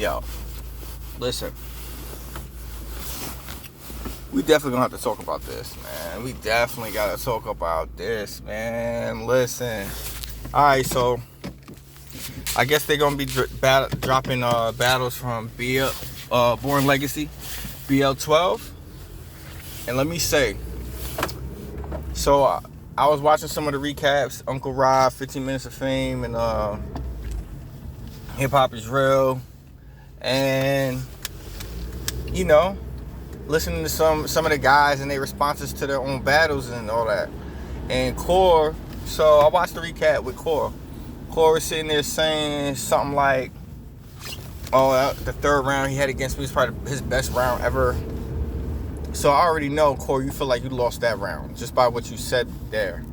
Yo, listen. We definitely gonna have to talk about this, man. We definitely gotta talk about this, man. Listen. Alright, so I guess they're gonna be dropping battles from Born Legacy, BL12. And let me say, so I was watching some of the recaps, Uncle Rob, 15 Minutes of Fame, and Hip Hop is Real, and you know, listening to some of the guys and their responses to their own battles and all that. And Core, so I watched the recap with Core. Core was sitting there saying something like, oh, the third round he had against me was probably his best round ever. So I already know, Core, you feel like you lost that round just by what you said there.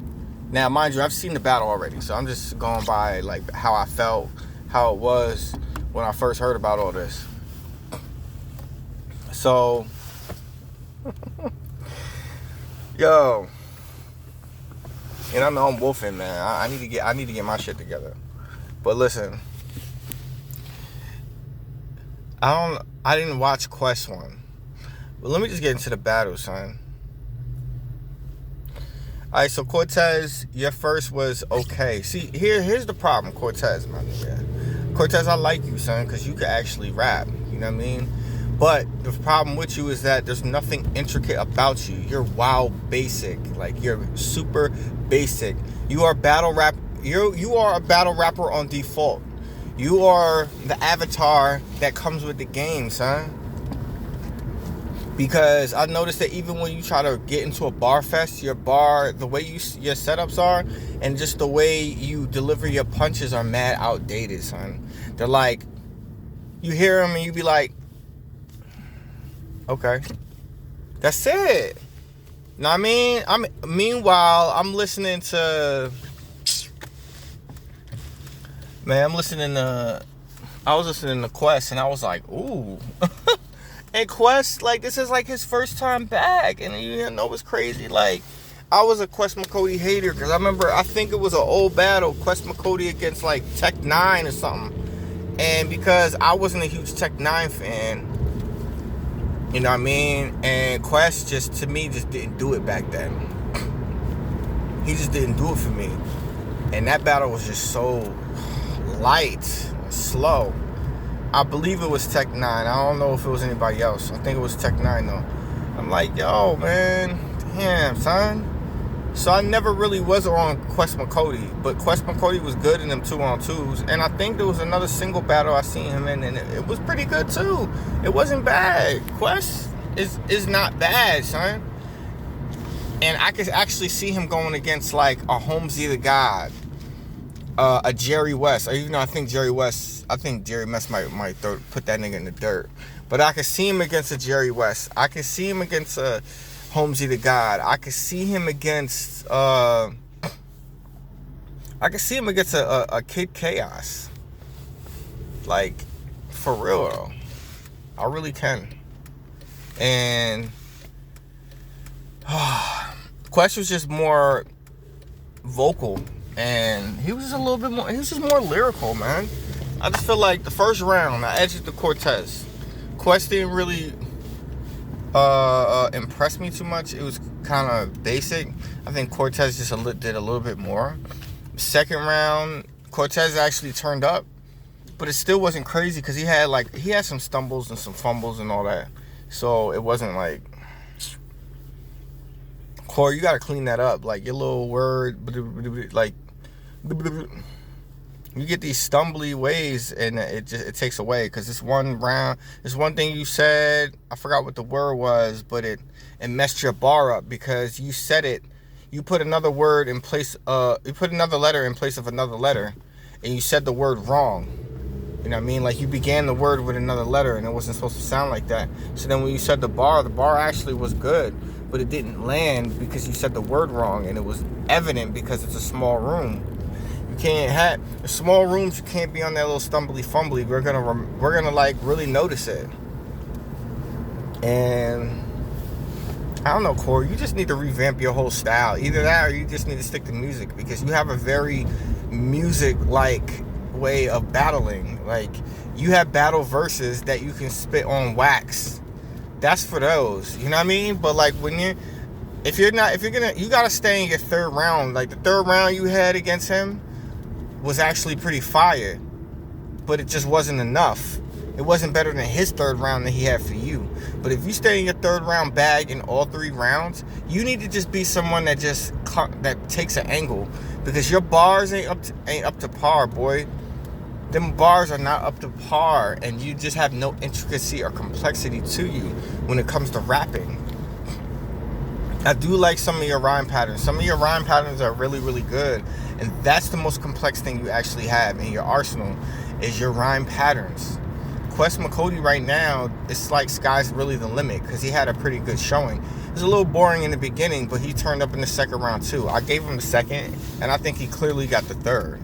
Now, mind you, I've seen the battle already, so I'm just going by like how I felt, how it was when I first heard about all this. So, yo, and I know I'm wolfing, man. I need to get my shit together. But listen, I didn't watch Quest 1. But let me just get into the battle, son. Alright, so Cortez, your first was okay. See, here's the problem, Cortez, my nigga. Cortez, I like you, son, because you can actually rap. You know what I mean? But the problem with you is that there's nothing intricate about you. You're wild basic. Like, you're super basic. You are battle rap. You are a battle rapper on default. You are the avatar that comes with the game, son. Because I noticed that even when you try to get into a bar fest, the way your setups are, and just the way you deliver your punches are mad outdated, son. They're like, you hear them and you be like, okay, that's it. Know what I mean? Meanwhile, I'm listening to, I was listening to Quest, and I was like, ooh. And Quest, like, this is like his first time back, and you know what's crazy? Like, I was a Quest McCody hater, because I think it was an old battle, Quest McCody against like Tech 9 or something. And because I wasn't a huge Tech 9 fan, you know what I mean? And Quest to me just didn't do it back then. He just didn't do it for me. And that battle was just so light, slow. I believe it was Tech 9. I don't know if it was anybody else. I think it was Tech 9 though. I'm like, yo, man, damn, son. So I never really was on Quest McCody, but Quest McCody was good in them 2-on-2s. And I think there was another single battle I seen him in, and it was pretty good too. It wasn't bad. Quest is not bad, son. And I could actually see him going against like a Holmesy the God, a Jerry West. Even though I think Jerry West might put that nigga in the dirt. But I could see him against a Jerry West. I could see him against a Holmesy the God. I could see him against a Kid Chaos. Like, for real though. I really can. And Quest was just more vocal. And he was just more lyrical, man. I just feel like the first round, I edged the Cortez. Quest didn't really impress me too much. It was kind of basic. I think Cortez just did a little bit more. Second round, Cortez actually turned up, but it still wasn't crazy because he had some stumbles and some fumbles and all that. So it wasn't like, Corey, you gotta clean that up. Like, your little word, like, you get these stumbly ways, and it takes away. Because this one thing you said, I forgot what the word was, but it messed your bar up because you said it. You put another word in place. You put another letter in place of another letter, and you said the word wrong. You know what I mean? Like, you began the word with another letter, and it wasn't supposed to sound like that. So then when you said the bar actually was good, but it didn't land because you said the word wrong, and it was evident because it's a small room. You can't have small rooms. You can't be on that little stumbly fumbly. We're gonna like really notice it. And I don't know, Corey. You just need to revamp your whole style. Either that, or you just need to stick to music, because you have a very music-like way of battling. Like, you have battle verses that you can spit on wax. That's for those, you know what I mean? But like, if you're gonna, you gotta stay in your third round. Like, the third round you had against him was actually pretty fire, but it just wasn't enough. It wasn't better than his third round that he had for you. But if you stay in your third round bag in all 3 rounds, you need to just be someone that takes an angle, because your bars ain't up to par, boy. Them bars are not up to par, and you just have no intricacy or complexity to you when it comes to rapping. I do like some of your rhyme patterns. Some of your rhyme patterns are really, really good, and that's the most complex thing you actually have in your arsenal, is your rhyme patterns. Quest McCody right now, it's like sky's really the limit, because he had a pretty good showing. It was a little boring in the beginning, but he turned up in the second round too. I gave him the second, and I think he clearly got the third.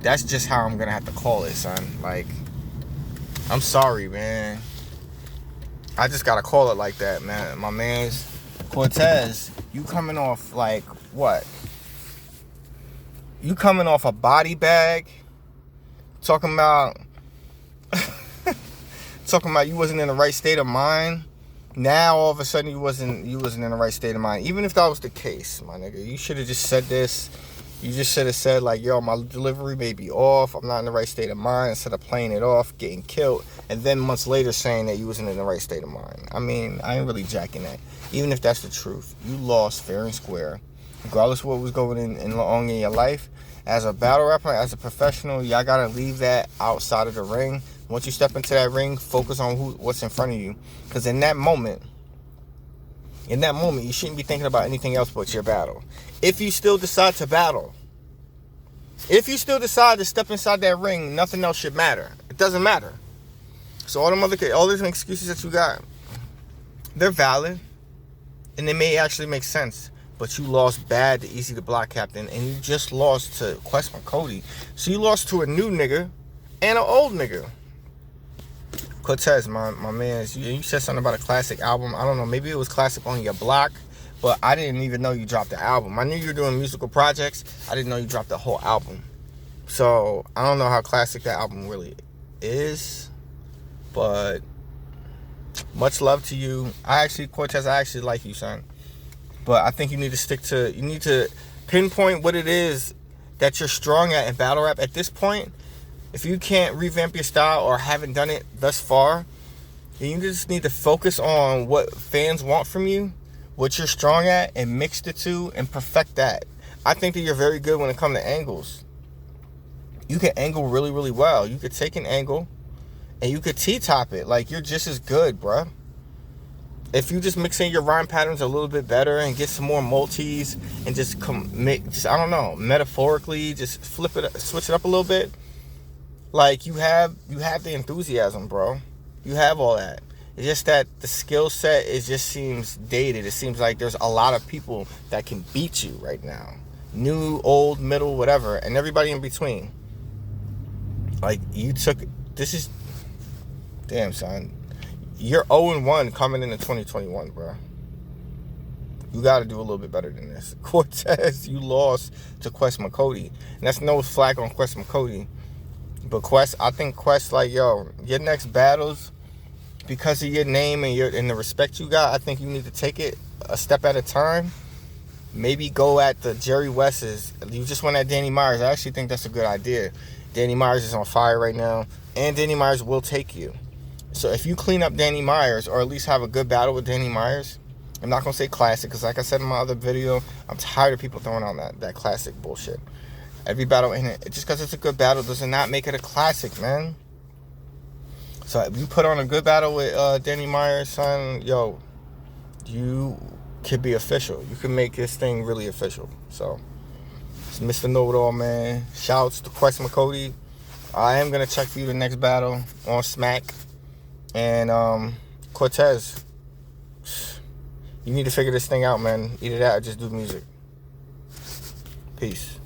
That's just how I'm gonna have to call it, son. Like, I'm sorry, man. I just gotta call it like that, man. My man's Cortez, you coming off like what? You coming off a body bag, talking about you wasn't in the right state of mind. Now all of a sudden you wasn't in the right state of mind. Even if that was the case, my nigga, you should have just said this. You just should have said, like, yo, my delivery may be off, I'm not in the right state of mind, instead of playing it off, getting killed, and then months later saying that you wasn't in the right state of mind. I mean, I ain't really jacking that. Even if that's the truth, you lost fair and square. Regardless of what was going on in your life, as a battle rapper, as a professional, y'all gotta leave that outside of the ring. Once you step into that ring, focus on what's in front of you. Because in that moment, you shouldn't be thinking about anything else but your battle. If you still decide to battle, if you still decide to step inside that ring, nothing else should matter. It doesn't matter. So all these excuses that you got, they're valid, and they may actually make sense. But you lost bad to Easy the Block Captain, and you just lost to Quest McCody. So you lost to a new nigga and an old nigga. Cortez, my man, you said something about a classic album. I don't know, maybe it was classic on your block, but I didn't even know you dropped the album. I knew you were doing musical projects. I didn't know you dropped the whole album. So I don't know how classic that album really is, but much love to you. Cortez, I actually like you, son. But I think you need to pinpoint what it is that you're strong at in battle rap at this point. If you can't revamp your style or haven't done it thus far, then you just need to focus on what fans want from you, what you're strong at, and mix the two and perfect that. I think that you're very good when it comes to angles. You can angle really, really well. You could take an angle and you could T-top it. Like, you're just as good, bruh. If you just mix in your rhyme patterns a little bit better and get some more multis and just I don't know, metaphorically, just switch it up a little bit. Like, you have the enthusiasm, bro. You have all that. It's just that the skill set, it just seems dated. It seems like there's a lot of people that can beat you right now. New, old, middle, whatever, and everybody in between. Like, damn, son. You're 0-1 coming into 2021, bro. You got to do a little bit better than this. Cortez, you lost to Quest McCody. And that's no flack on Quest McCody. But I think Quest, like, yo, your next battles, because of your name and the respect you got, I think you need to take it a step at a time. Maybe go at the Jerry West's. You just went at Danny Myers. I actually think that's a good idea. Danny Myers is on fire right now, and Danny Myers will take you. So if you clean up Danny Myers, or at least have a good battle with Danny Myers, I'm not going to say classic, because like I said in my other video, I'm tired of people throwing on that classic bullshit. Every battle in it, just because it's a good battle does not make it a classic, man. So if you put on a good battle with Danny Myers, son, yo, you could be official. You can make this thing really official. So it's Mr. Know-It-All, man. Shouts to Quest McCody. I am going to check for you the next battle on Smack. And Cortez, you need to figure this thing out, man. Either that or just do music. Peace.